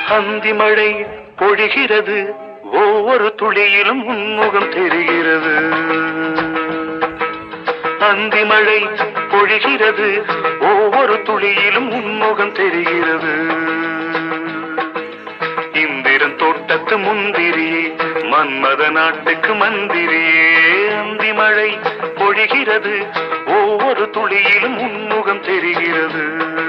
அந்தி மழை பொழிகிறது, ஒவ்வொரு துளியிலும் உன்முகம் தெரிகிறது. அந்தி மழை பொழிகிறது, ஒவ்வொரு துளியிலும் உன்முகம் தெரிகிறது. இந்திரன் தோட்டத்து முந்திரியே, மன்மத நாட்டுக்கு மந்திரியே. அந்தி மழை பொழிகிறது, ஒவ்வொரு துளியிலும் உன்முகம் தெரிகிறது.